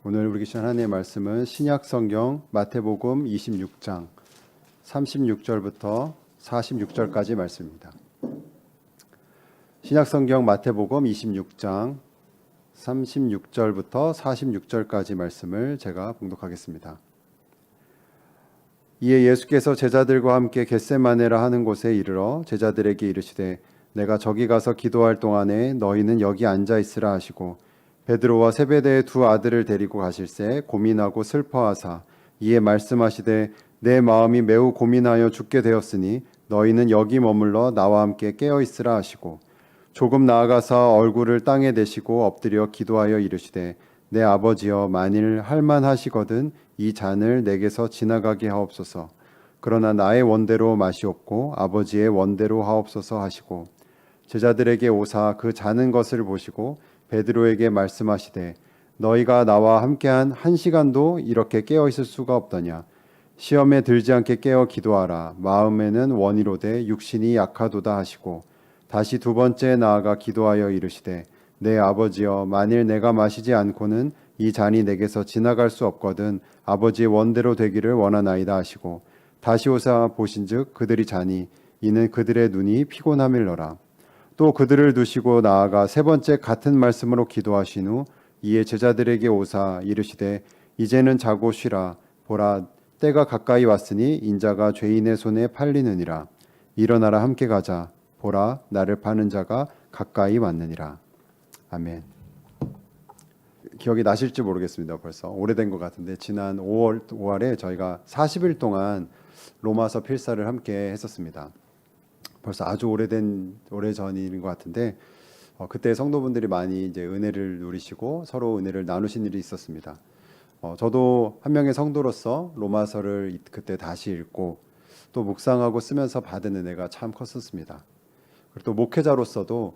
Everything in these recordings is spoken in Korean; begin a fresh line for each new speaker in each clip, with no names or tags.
오늘 우리 계신 하나님의 말씀은 신약 성경 마태복음 26장 36절부터 46절까지 말씀입니다. 신약 성경 마태복음 26장 36절부터 46절까지 말씀을 제가 봉독하겠습니다. 이에 예수께서 제자들과 함께 겟세마네라 하는 곳에 이르러 제자들에게 이르시되 내가 저기 가서 기도할 동안에 너희는 여기 앉아 있으라 하시고 베드로와 세베대의 두 아들을 데리고 가실새 고민하고 슬퍼하사 이에 말씀하시되 내 마음이 매우 고민하여 죽게 되었으니 너희는 여기 머물러 나와 함께 깨어 있으라 하시고 조금 나아가서 얼굴을 땅에 대시고 엎드려 기도하여 이르시되 내 아버지여 만일 할만하시거든 이 잔을 내게서 지나가게 하옵소서. 그러나 나의 원대로 마시옵고 아버지의 원대로 하옵소서 하시고 제자들에게 오사 그 자는 것을 보시고 베드로에게 말씀하시되 너희가 나와 함께한 1시간도 이렇게 깨어 있을 수가 없더냐. 시험에 들지 않게 깨어 기도하라. 마음에는 원이로되 육신이 약하도다 하시고 다시 두 번째 나아가 기도하여 이르시되 내 아버지여 만일 내가 마시지 않고는 이 잔이 내게서 지나갈 수 없거든 아버지의 원대로 되기를 원하나이다 하시고 다시 오사 보신즉 그들이 자니 이는 그들의 눈이 피곤함일러라. 또 그들을 두시고 나아가 세 번째 같은 말씀으로 기도하신 후 이에 제자들에게 오사 이르시되 이제는 자고 쉬라. 보라 때가 가까이 왔으니 인자가 죄인의 손에 팔리느니라. 일어나라 함께 가자. 보라 나를 파는 자가 가까이 왔느니라. 아멘. 기억이 나실지 모르겠습니다. 벌써 오래된 것 같은데 지난 5월에 저희가 40일 동안 로마서 필사를 함께 했었습니다. 벌써 아주 오래전인 것 같은데 그때 성도분들이 많이 이제 은혜를 누리시고 서로 은혜를 나누신 일이 있었습니다. 저도 한 명의 성도로서 로마서를 그때 다시 읽고 또 묵상하고 쓰면서 받은 은혜가 참 컸었습니다. 그리고 또 목회자로서도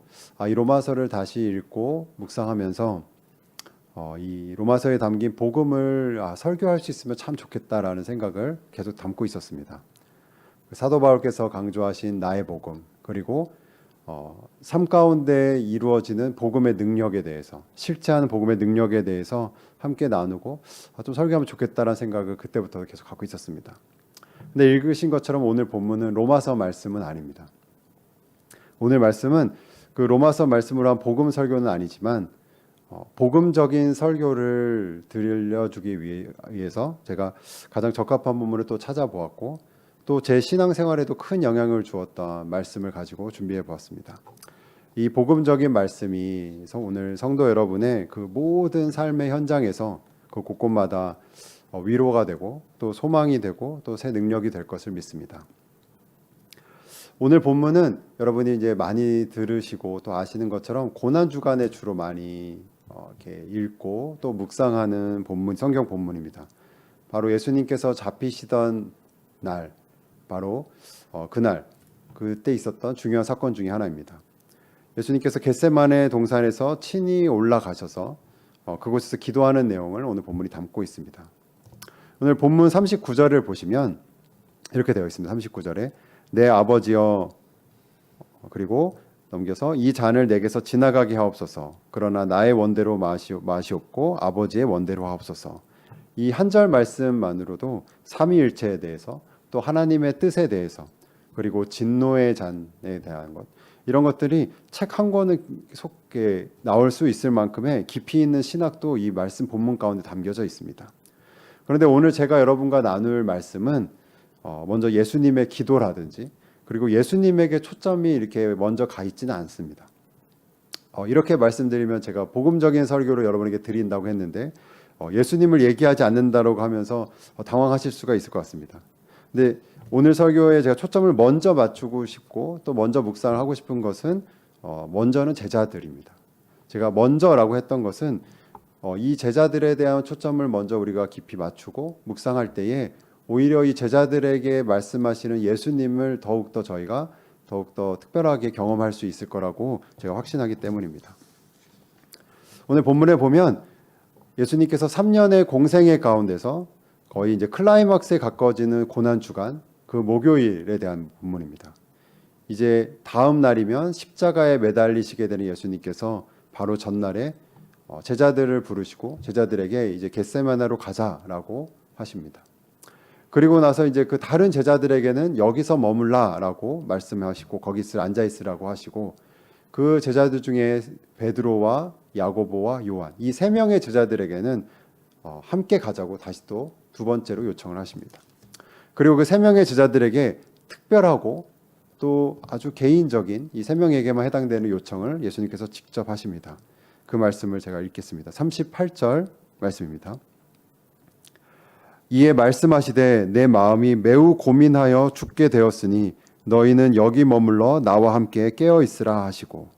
이 로마서를 다시 읽고 묵상하면서 이 로마서에 담긴 복음을 설교할 수 있으면 참 좋겠다라는 생각을 계속 담고 있었습니다. 사도 바울께서 강조하신 나의 복음 그리고 삶 가운데 이루어지는 복음의 능력에 대해서 실제하는 복음의 능력에 대해서 함께 나누고 좀 설교하면 좋겠다라는 생각을 그때부터 계속 갖고 있었습니다. 근데 읽으신 것처럼 오늘 본문은 로마서 말씀은 아닙니다. 오늘 말씀은 그 로마서 말씀으로 한 복음 설교는 아니지만 복음적인 설교를 들려주기 위해서 제가 가장 적합한 본문을 또 찾아보았고 또 제 신앙생활에도 큰 영향을 주었던 말씀을 가지고 준비해 보았습니다. 이 복음적인 말씀이 오늘 성도 여러분의 그 모든 삶의 현장에서 그 곳곳마다 위로가 되고 또 소망이 되고 또 새 능력이 될 것을 믿습니다. 오늘 본문은 여러분이 이제 많이 들으시고 또 아시는 것처럼 고난 주간에 주로 많이 이렇게 읽고 또 묵상하는 본문, 성경 본문입니다. 바로 예수님께서 잡히시던 날, 바로 그날, 그때 있었던 중요한 사건 중에 하나입니다. 예수님께서 겟세마네 동산에서 친히 올라가셔서 그곳에서 기도하는 내용을 오늘 본문이 담고 있습니다. 오늘 본문 39절을 보시면 이렇게 되어 있습니다. 39절에 내 아버지여 그리고 넘겨서 이 잔을 내게서 지나가게 하옵소서. 그러나 나의 원대로 마시옵고 아버지의 원대로 하옵소서. 이 한 절 말씀만으로도 삼위일체에 대해서 또 하나님의 뜻에 대해서 그리고 진노의 잔에 대한 것 이런 것들이 책 한 권을 속에 나올 수 있을 만큼의 깊이 있는 신학도 이 말씀 본문 가운데 담겨져 있습니다. 그런데 오늘 제가 여러분과 나눌 말씀은 먼저 예수님의 기도라든지 그리고 예수님에게 초점이 이렇게 먼저 가 있지는 않습니다. 이렇게 말씀드리면 제가 복음적인 설교를 여러분에게 드린다고 했는데 예수님을 얘기하지 않는다고 하면서 당황하실 수가 있을 것 같습니다. 근데 오늘 설교에 제가 초점을 먼저 맞추고 싶고 또 먼저 묵상을 하고 싶은 것은 먼저는 제자들입니다. 제가 먼저라고 했던 것은 이 제자들에 대한 초점을 먼저 우리가 깊이 맞추고 묵상할 때에 오히려 이 제자들에게 말씀하시는 예수님을 더욱더 저희가 더욱더 특별하게 경험할 수 있을 거라고 제가 확신하기 때문입니다. 오늘 본문에 보면 예수님께서 3년의 공생의 가운데서 거의 이제 클라이막스에 가까워지는 고난 주간 그 목요일에 대한 본문입니다. 이제 다음 날이면 십자가에 매달리시게 되는 예수님께서 바로 전날에 제자들을 부르시고 제자들에게 이제 겟세마네로 가자라고 하십니다. 그리고 나서 이제 그 다른 제자들에게는 여기서 머물라라고 말씀하시고 거기 앉아 있으라고 하시고 그 제자들 중에 베드로와 야고보와 요한 이 세 명의 제자들에게는 함께 가자고 다시 또 두 번째로 요청을 하십니다. 그리고 그 세 명의 제자들에게 특별하고 또 아주 개인적인 이 세 명에게만 해당되는 요청을 예수님께서 직접 하십니다. 그 말씀을 제가 읽겠습니다. 38절 말씀입니다. 이에 말씀하시되 내 마음이 매우 고민하여 죽게 되었으니 너희는 여기 머물러 나와 함께 깨어 있으라 하시고,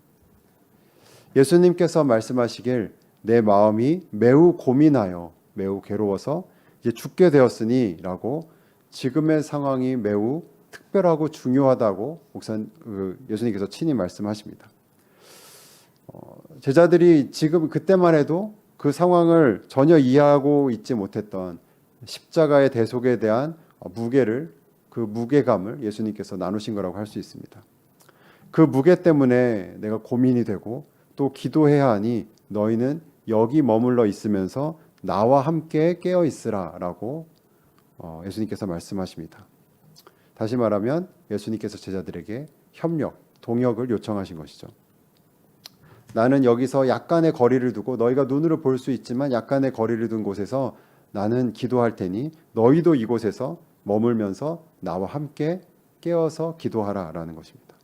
예수님께서 말씀하시길 내 마음이 매우 고민하여 매우 괴로워서 이제 죽게 되었으니라고 지금의 상황이 매우 특별하고 중요하다고 예수님께서 친히 말씀하십니다. 제자들이 지금 그때만 해도 그 상황을 전혀 이해하고 있지 못했던 십자가의 대속에 대한 그 무게감을 예수님께서 나누신 거라고 할 수 있습니다. 그 무게 때문에 내가 고민이 되고 또 기도해야 하니 너희는 여기 머물러 있으면서 나와 함께 깨어 있으라라고 예수님께서 말씀하십니다. 다시 말하면 예수님께서 제자들에게 협력, 동역을 요청하신 것이죠. 나는 여기서 약간의 거리를 두고 너희가 눈으로 볼 수 있지만 약간의 거리를 둔 곳에서 나는 기도할 테니 너희도 이곳에서 머물면서 나와 함께 깨어서 기도하라라는 것입니다.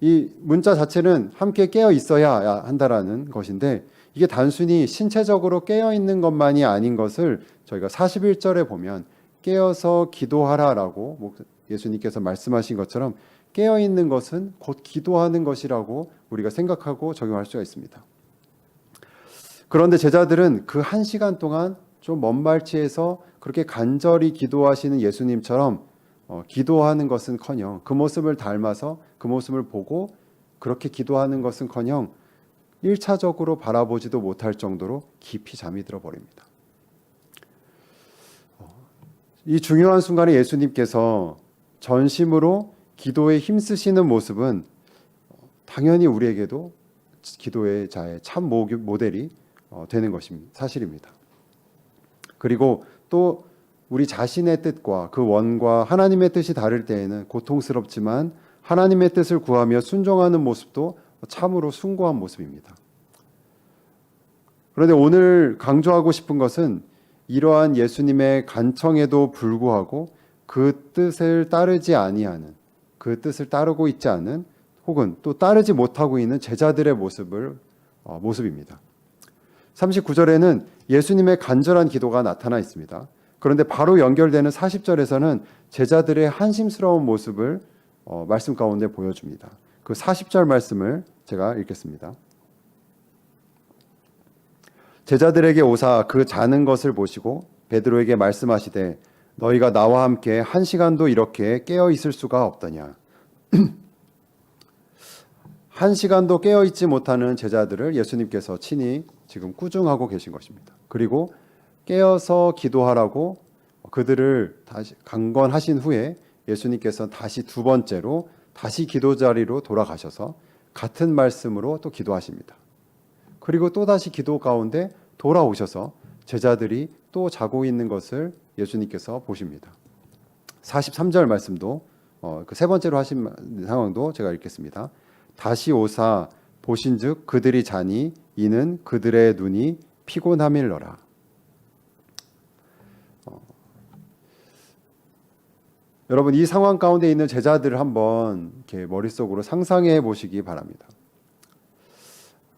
이 문자 자체는 함께 깨어 있어야 한다라는 것인데 이게 단순히 신체적으로 깨어 있는 것만이 아닌 것을 저희가 41절에 보면 깨어서 기도하라라고 예수님께서 말씀하신 것처럼 깨어 있는 것은 곧 기도하는 것이라고 우리가 생각하고 적용할 수가 있습니다. 그런데 제자들은 그 1시간 동안 좀 먼 발치에서 그렇게 간절히 기도하시는 예수님처럼 기도하는 것은커녕 그 모습을 닮아서 그 모습을 보고 그렇게 기도하는 것은커녕 1차적으로 바라보지도 못할 정도로 깊이 잠이 들어버립니다. 이 중요한 순간에 예수님께서 전심으로 기도에 힘쓰시는 모습은 당연히 우리에게도 기도의 자의 참 모델이 되는 것입니다. 사실입니다. 그리고 또 우리 자신의 뜻과 그 원과 하나님의 뜻이 다를 때에는 고통스럽지만 하나님의 뜻을 구하며 순종하는 모습도 참으로 숭고한 모습입니다. 그런데 오늘 강조하고 싶은 것은 이러한 예수님의 간청에도 불구하고 그 뜻을 따르지 아니하는, 그 뜻을 따르고 있지 않은 혹은 또 따르지 못하고 있는 제자들의 모습입니다. 39절에는 예수님의 간절한 기도가 나타나 있습니다. 그런데 바로 연결되는 40절에서는 제자들의 한심스러운 모습을 말씀 가운데 보여줍니다. 그 40절 말씀을 제가 읽겠습니다. 제자들에게 오사 그 자는 것을 보시고 베드로에게 말씀하시되 너희가 나와 함께 1시간도 이렇게 깨어 있을 수가 없더냐. 1시간도 깨어 있지 못하는 제자들을 예수님께서 친히 지금 꾸중하고 계신 것입니다. 그리고 깨어서 기도하라고 그들을 다시 강권하신 후에 예수님께서 다시 두 번째로 다시 기도 자리로 돌아가셔서 같은 말씀으로 또 기도하십니다. 그리고 또 다시 기도 가운데 돌아오셔서 제자들이 또 자고 있는 것을 예수님께서 보십니다. 43절 말씀도 그 세 번째로 하신 상황도 제가 읽겠습니다. 다시 오사 보신즉 그들이 자니 이는 그들의 눈이 피곤함일러라. 여러분 이 상황 가운데 있는 제자들을 한번 이렇게 머릿속으로 상상해 보시기 바랍니다.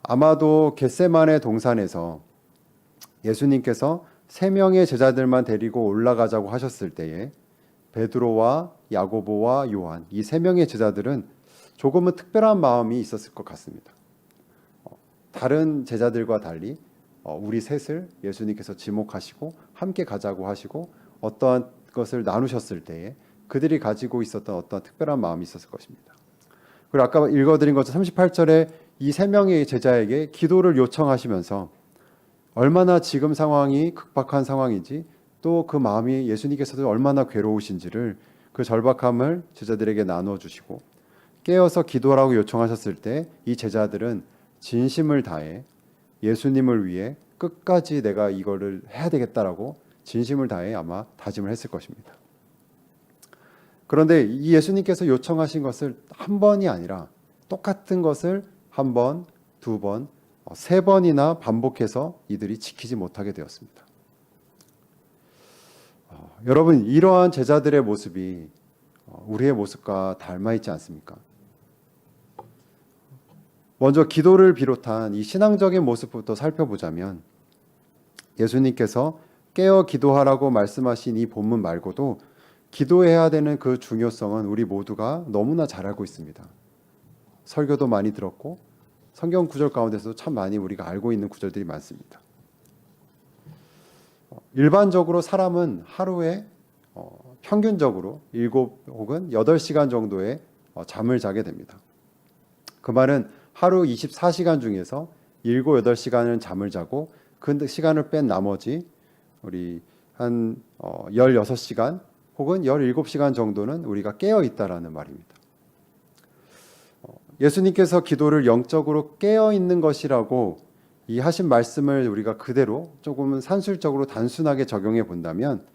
아마도 겟세마네 동산에서 예수님께서 3명의 제자들만 데리고 올라가자고 하셨을 때에 베드로와 야고보와 요한 이 3명의 제자들은 조금은 특별한 마음이 있었을 것 같습니다. 다른 제자들과 달리 우리 셋을 예수님께서 지목하시고 함께 가자고 하시고 어떠한 것을 나누셨을 때에 그들이 가지고 있었던 어떤 특별한 마음이 있었을 것입니다. 그리고 아까 읽어드린 것처럼 38절에 이 3명의 제자에게 기도를 요청하시면서 얼마나 지금 상황이 급박한 상황인지 또 그 마음이 예수님께서도 얼마나 괴로우신지를 그 절박함을 제자들에게 나눠주시고 깨어서 기도라고 요청하셨을 때 이 제자들은 진심을 다해 예수님을 위해 끝까지 내가 이거를 해야 되겠다라고 진심을 다해 아마 다짐을 했을 것입니다. 그런데 이 예수님께서 요청하신 것을 한 번이 아니라 똑같은 것을 한 번, 두 번, 세 번이나 반복해서 이들이 지키지 못하게 되었습니다. 여러분, 이러한 제자들의 모습이 우리의 모습과 닮아 있지 않습니까? 먼저 기도를 비롯한 이 신앙적인 모습부터 살펴보자면 예수님께서 깨어 기도하라고 말씀하신 이 본문 말고도 기도해야 되는 그 중요성은 우리 모두가 너무나 잘 알고 있습니다. 설교도 많이 들었고 성경 구절 가운데서도 참 많이 우리가 알고 있는 구절들이 많습니다. 일반적으로 사람은 하루에 평균적으로 7 혹은 8시간 정도의 잠을 자게 됩니다. 그 말은 하루 24시간 중에서 7, 8시간은 잠을 자고 그 시간을 뺀 나머지 우리 한 16시간 혹은 17시간 정도는 우리가 깨어 있다라는 말입니다. 예수님께서 기도를 영적으로 깨어 있는 것이라고 이 하신 말씀을 우리가 그대로 조금은 산술적으로 단순하게 적용해 본다면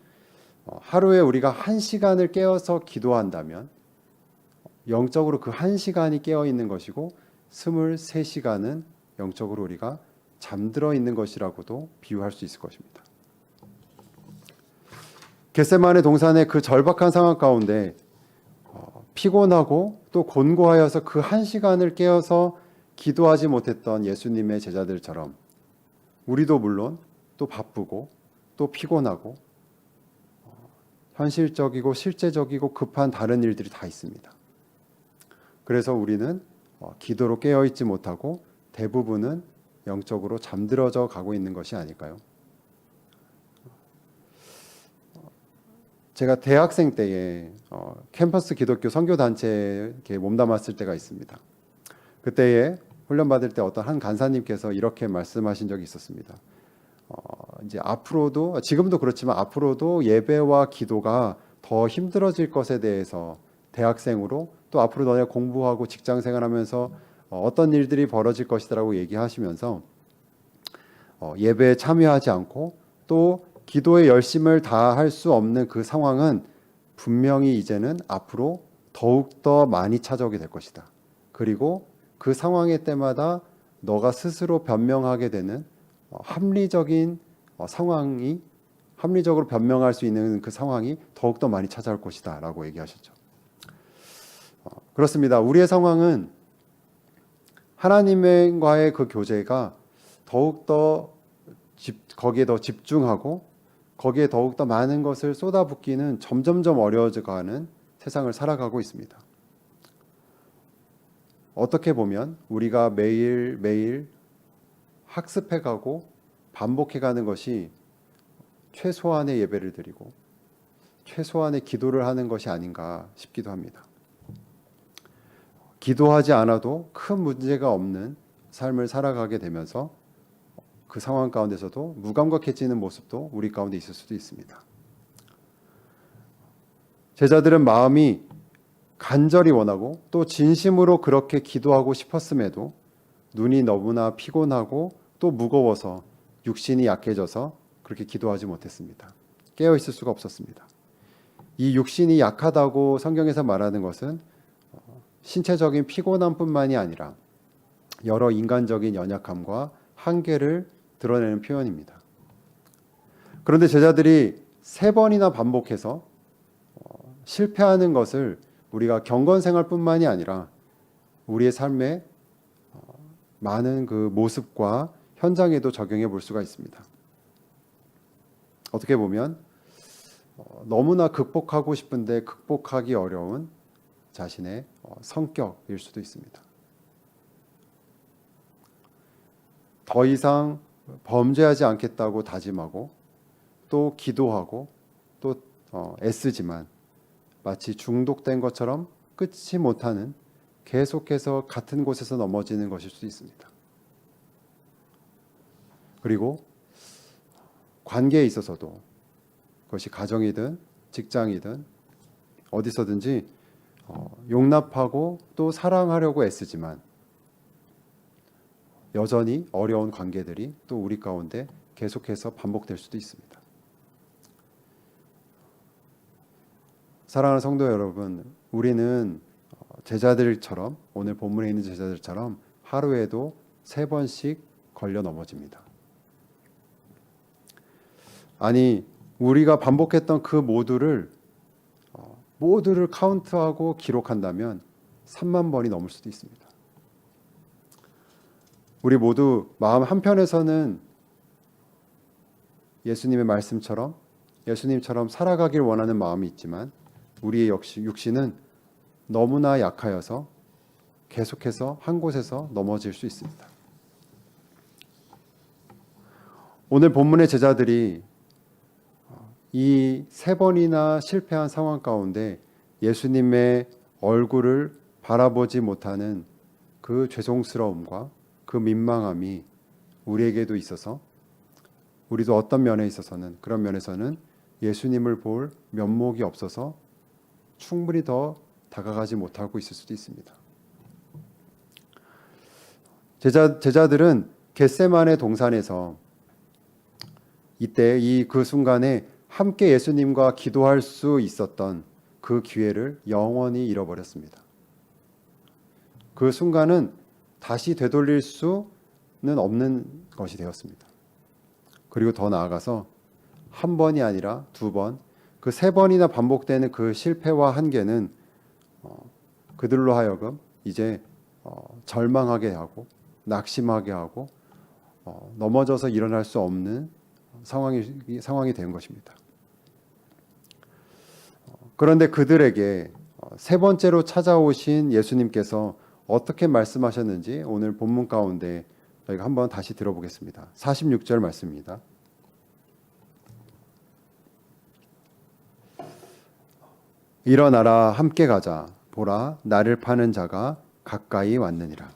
하루에 우리가 1시간을 깨어서 기도한다면 영적으로 그 1시간이 깨어 있는 것이고 23시간은 영적으로 우리가 잠들어 있는 것이라고도 비유할 수 있을 것입니다. 겟세마네 동산의 그 절박한 상황 가운데 피곤하고 또 곤고하여서 그 1시간을 깨어서 기도하지 못했던 예수님의 제자들처럼 우리도 물론 또 바쁘고 또 피곤하고 현실적이고 실제적이고 급한 다른 일들이 다 있습니다. 그래서 우리는 기도로 깨어있지 못하고 대부분은 영적으로 잠들어져 가고 있는 것이 아닐까요? 제가 대학생 때에 캠퍼스 기독교 선교단체에 몸담았을 때가 있습니다. 그때에 훈련받을 때 어떤 한 간사님께서 이렇게 말씀하신 적이 있었습니다. 이제 앞으로도 지금도 그렇지만 앞으로도 예배와 기도가 더 힘들어질 것에 대해서 대학생으로 또 앞으로 너네 공부하고 직장생활하면서 어떤 일들이 벌어질 것이라고 얘기하시면서 예배에 참여하지 않고 또 기도의 열심을 다할 수 없는 그 상황은 분명히 이제는 앞으로 더욱더 많이 찾아오게 될 것이다. 그리고 그 상황의 때마다 너가 스스로 변명하게 되는 합리적인 상황이 합리적으로 변명할 수 있는 그 상황이 더욱더 많이 찾아올 것이다 라고 얘기하셨죠. 그렇습니다. 우리의 상황은 하나님과의 그 교제가 더욱더 거기에 더 집중하고 거기에 더욱더 많은 것을 쏟아붓기는 점점점 어려워져가는 세상을 살아가고 있습니다. 어떻게 보면 우리가 매일매일 학습해가고 반복해가는 것이 최소한의 예배를 드리고 최소한의 기도를 하는 것이 아닌가 싶기도 합니다. 기도하지 않아도 큰 문제가 없는 삶을 살아가게 되면서 그 상황 가운데서도 무감각해지는 모습도 우리 가운데 있을 수도 있습니다. 제자들은 마음이 간절히 원하고 또 진심으로 그렇게 기도하고 싶었음에도 눈이 너무나 피곤하고 또 무거워서 육신이 약해져서 그렇게 기도하지 못했습니다. 깨어 있을 수가 없었습니다. 이 육신이 약하다고 성경에서 말하는 것은 신체적인 피곤함뿐만이 아니라 여러 인간적인 연약함과 한계를 드러내는 표현입니다. 그런데 제자들이 3번이나 반복해서 실패하는 것을 우리가 경건생활뿐만이 아니라 우리의 삶의 많은 그 모습과 현장에도 적용해 볼 수가 있습니다. 어떻게 보면 너무나 극복하고 싶은데 극복하기 어려운 자신의 성격일 수도 있습니다. 더 이상 범죄하지 않겠다고 다짐하고 또 기도하고 또 애쓰지만 마치 중독된 것처럼 끊지 못하는 계속해서 같은 곳에서 넘어지는 것일 수 있습니다. 그리고 관계에 있어서도 그것이 가정이든 직장이든 어디서든지 용납하고 또 사랑하려고 애쓰지만 여전히 어려운 관계들이 또 우리 가운데 계속해서 반복될 수도 있습니다. 사랑하는 성도 여러분, 우리는 제자들처럼, 오늘 본문에 있는 제자들처럼 하루에도 3번씩 걸려 넘어집니다. 아니, 우리가 반복했던 그 모두를 카운트하고 기록한다면 3만 번이 넘을 수도 있습니다. 우리 모두 마음 한편에서는 예수님처럼 살아가길 원하는 마음이 있지만 우리의 역시 육신은 너무나 약하여서 계속해서 한 곳에서 넘어질 수 있습니다. 오늘 본문의 제자들이 이 3번이나 실패한 상황 가운데 예수님의 얼굴을 바라보지 못하는 그 죄송스러움과 그 민망함이 우리에게도 있어서, 우리도 어떤 면에 있어서는, 그런 면에서는 예수님을 볼 면목이 없어서 충분히 더 다가가지 못하고 있을 수도 있습니다. 제자들은 겟세마네 동산에서 이때 그 순간에 함께 예수님과 기도할 수 있었던 그 기회를 영원히 잃어버렸습니다. 그 순간은 다시 되돌릴 수는 없는 것이 되었습니다. 그리고 더 나아가서 한 번이 아니라 2번, 그 3번이나 반복되는 그 실패와 한계는 그들로 하여금 이제 절망하게 하고 낙심하게 하고 넘어져서 일어날 수 없는 상황이 된 것입니다. 그런데 그들에게 3번째로 찾아오신 예수님께서 어떻게 말씀하셨는지 오늘 본문 가운데 저희가 한번 다시 들어보겠습니다. 46절 말씀입니다. 일어나라, 함께 가자. 보라, 나를 파는 자가 가까이 왔느니라.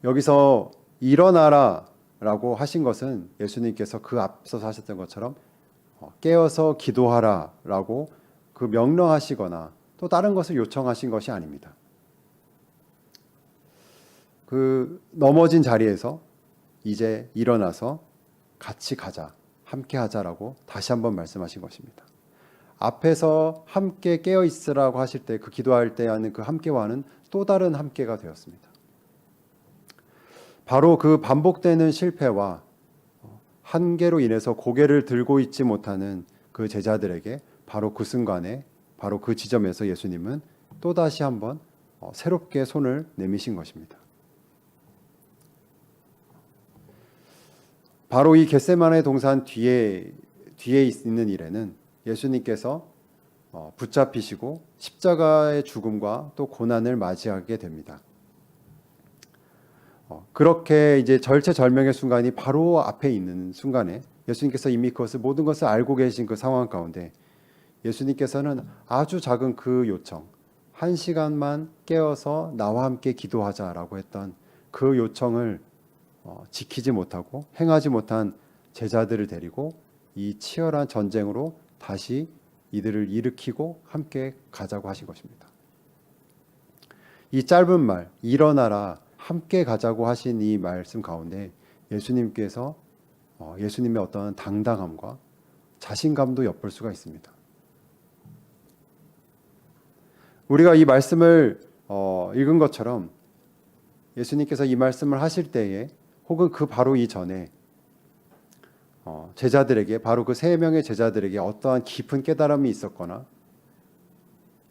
여기서 일어나라 라고 하신 것은 예수님께서 그 앞서서 하셨던 것처럼 깨어서 기도하라 라고 그 명령하시거나 또 다른 것을 요청하신 것이 아닙니다. 그 넘어진 자리에서 이제 일어나서 같이 가자, 함께 하자라고 다시 한번 말씀하신 것입니다. 앞에서 함께 깨어 있으라고 하실 때, 그 기도할 때 하는 그 함께와는 또 다른 함께가 되었습니다. 바로 그 반복되는 실패와 한계로 인해서 고개를 들고 있지 못하는 그 제자들에게 바로 그 순간에, 바로 그 지점에서 예수님은 또다시 한번 새롭게 손을 내미신 것입니다. 바로 이 겟세마네 동산 뒤에 있는 일에는 예수님께서 붙잡히시고 십자가의 죽음과 또 고난을 맞이하게 됩니다. 그렇게 이제 절체절명의 순간이 바로 앞에 있는 순간에 예수님께서 이미 모든 것을 알고 계신 그 상황 가운데 예수님께서는 아주 작은 그 요청, 1시간만 깨어서 나와 함께 기도하자라고 했던 그 요청을 지키지 못하고 행하지 못한 제자들을 데리고 이 치열한 전쟁으로 다시 이들을 일으키고 함께 가자고 하신 것입니다. 이 짧은 말, 일어나라, 함께 가자고 하신 이 말씀 가운데 예수님께서 예수님의 어떤 당당함과 자신감도 엿볼 수가 있습니다. 우리가 이 말씀을 읽은 것처럼 예수님께서 이 말씀을 하실 때에 혹은 그 바로 이전에 제자들에게, 바로 그 3명의 제자들에게 어떠한 깊은 깨달음이 있었거나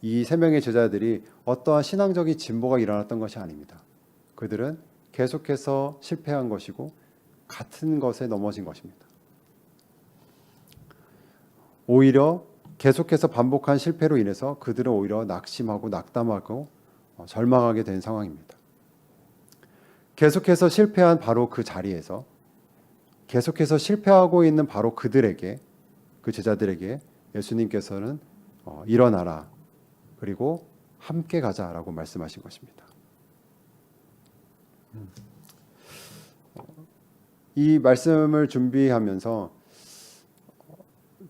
이 3명의 제자들이 어떠한 신앙적인 진보가 일어났던 것이 아닙니다. 그들은 계속해서 실패한 것이고 같은 것에 넘어진 것입니다. 오히려 계속해서 반복한 실패로 인해서 그들은 오히려 낙심하고 낙담하고 절망하게 된 상황입니다. 계속해서 실패한 바로 그 자리에서 계속해서 실패하고 있는 바로 그들에게, 그 제자들에게 예수님께서는 일어나라, 그리고 함께 가자라고 말씀하신 것입니다. 이 말씀을 준비하면서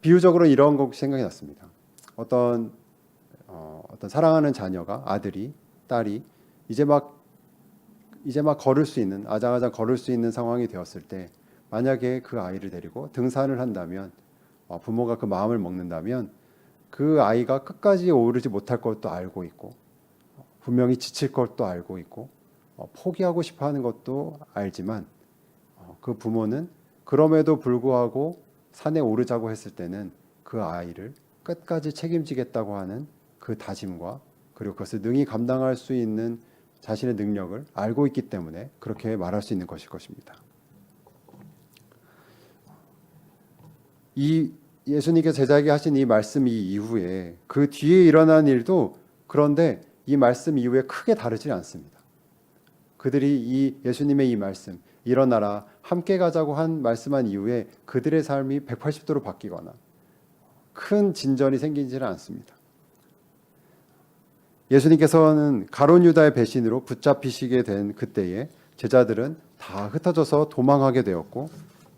비유적으로 이런 것 생각이 났습니다. 어떤 사랑하는 자녀가, 아들이, 딸이 이제 막 이제 막 걸을 수 있는, 아장아장 걸을 수 있는 상황이 되었을 때 만약에 그 아이를 데리고 등산을 한다면, 부모가 그 마음을 먹는다면 그 아이가 끝까지 오르지 못할 것도 알고 있고, 분명히 지칠 것도 알고 있고, 포기하고 싶어 하는 것도 알지만, 그 부모는 그럼에도 불구하고 산에 오르자고 했을 때는 그 아이를 끝까지 책임지겠다고 하는 그 다짐과, 그리고 그것을 능히 감당할 수 있는 자신의 능력을 알고 있기 때문에 그렇게 말할 수 있는 것일 것입니다. 이 예수님께서 제자에게 하신 이 말씀 이후에 그 뒤에 일어난 일도, 그런데 이 말씀 이후에 크게 다르지 않습니다. 그들이 이 예수님의 이 말씀, 일어나라 함께 가자고 한 말씀한 이후에 그들의 삶이 180도로 바뀌거나 큰 진전이 생기지는 않습니다. 예수님께서는 가룟 유다의 배신으로 붙잡히시게 된 그때에 제자들은 다 흩어져서 도망하게 되었고,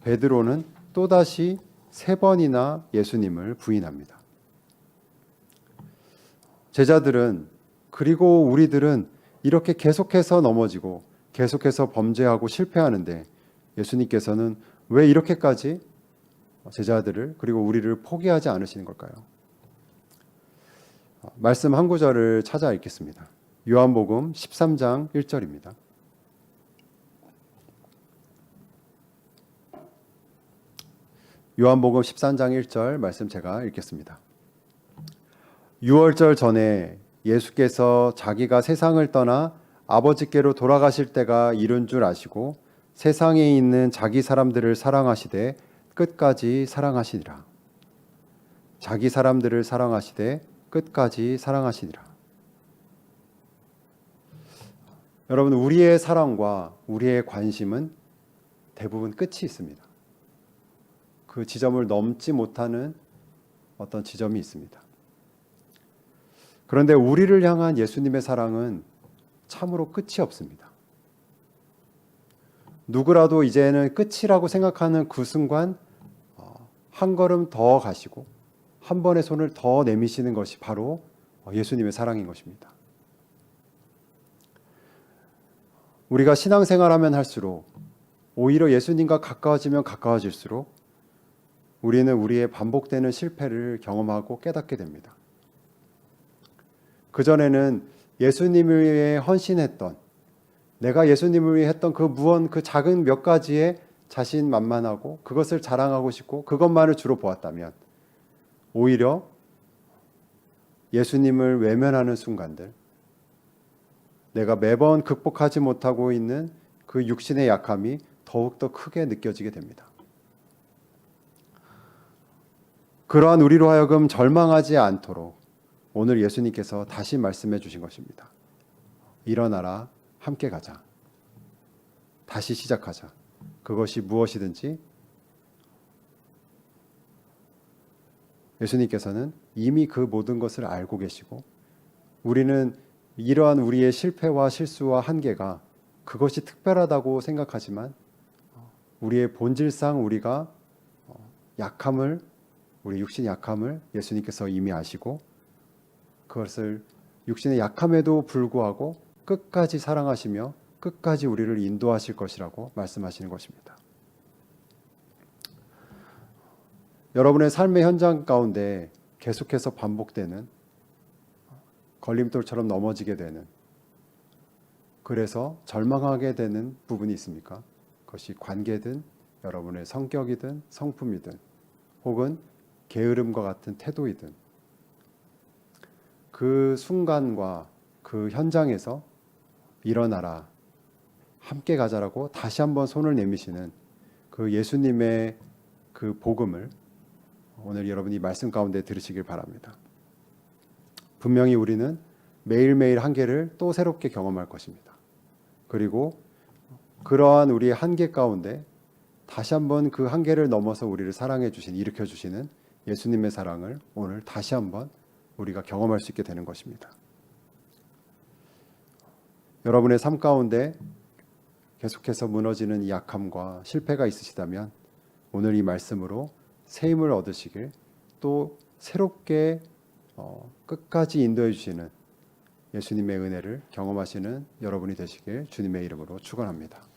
베드로는 또다시 3번이나 예수님을 부인합니다. 제자들은, 그리고 우리들은 이렇게 계속해서 넘어지고 계속해서 범죄하고 실패하는데 예수님께서는 왜 이렇게까지 제자들을, 그리고 우리를 포기하지 않으시는 걸까요? 말씀 한 구절을 찾아 읽겠습니다. 요한복음 13장 1절입니다. 요한복음 13장 1절 말씀 제가 읽겠습니다. 유월절 전에 예수께서 자기가 세상을 떠나 아버지께로 돌아가실 때가 이른 줄 아시고 세상에 있는 자기 사람들을 사랑하시되 끝까지 사랑하시니라. 자기 사람들을 사랑하시되 끝까지 사랑하시니라. 여러분, 우리의 사랑과 우리의 관심은 대부분 끝이 있습니다. 그 지점을 넘지 못하는 어떤 지점이 있습니다. 그런데 우리를 향한 예수님의 사랑은 참으로 끝이 없습니다. 누구라도 이제는 끝이라고 생각하는 그 순간 한 걸음 더 가시고 한 번의 손을 더 내미시는 것이 바로 예수님의 사랑인 것입니다. 우리가 신앙생활하면 할수록, 오히려 예수님과 가까워지면 가까워질수록 우리는 우리의 반복되는 실패를 경험하고 깨닫게 됩니다. 그전에는 예수님을 위해 헌신했던, 내가 예수님을 위해 했던 그 작은 몇 가지에 자신만만하고 그것을 자랑하고 싶고 그것만을 주로 보았다면, 오히려 예수님을 외면하는 순간들, 내가 매번 극복하지 못하고 있는 그 육신의 약함이 더욱더 크게 느껴지게 됩니다. 그러한 우리로 하여금 절망하지 않도록 오늘 예수님께서 다시 말씀해 주신 것입니다. 일어나라, 함께 가자. 다시 시작하자. 그것이 무엇이든지 예수님께서는 이미 그 모든 것을 알고 계시고, 우리는 이러한 우리의 실패와 실수와 한계가 그것이 특별하다고 생각하지만 우리의 본질상 우리가 약함을, 우리 육신의 약함을 예수님께서 이미 아시고, 그것을 육신의 약함에도 불구하고 끝까지 사랑하시며 끝까지 우리를 인도하실 것이라고 말씀하시는 것입니다. 여러분의 삶의 현장 가운데 계속해서 반복되는, 걸림돌처럼 넘어지게 되는, 그래서 절망하게 되는 부분이 있습니까? 그것이 관계든 여러분의 성격이든 성품이든 혹은 게으름과 같은 태도이든, 그 순간과 그 현장에서 일어나라, 함께 가자라고 다시 한번 손을 내미시는 그 예수님의 그 복음을 오늘 여러분이 말씀 가운데 들으시길 바랍니다. 분명히 우리는 매일매일 한계를 또 새롭게 경험할 것입니다. 그리고 그러한 우리의 한계 가운데 다시 한번 그 한계를 넘어서 우리를 사랑해 주신, 일으켜 주시는 예수님의 사랑을 오늘 다시 한번 우리가 경험할 수 있게 되는 것입니다. 여러분의 삶 가운데 계속해서 무너지는 이 약함과 실패가 있으시다면 오늘 이 말씀으로 새 힘을 얻으시길, 또 새롭게 끝까지 인도해 주시는 예수님의 은혜를 경험하시는 여러분이 되시길 주님의 이름으로 축원합니다.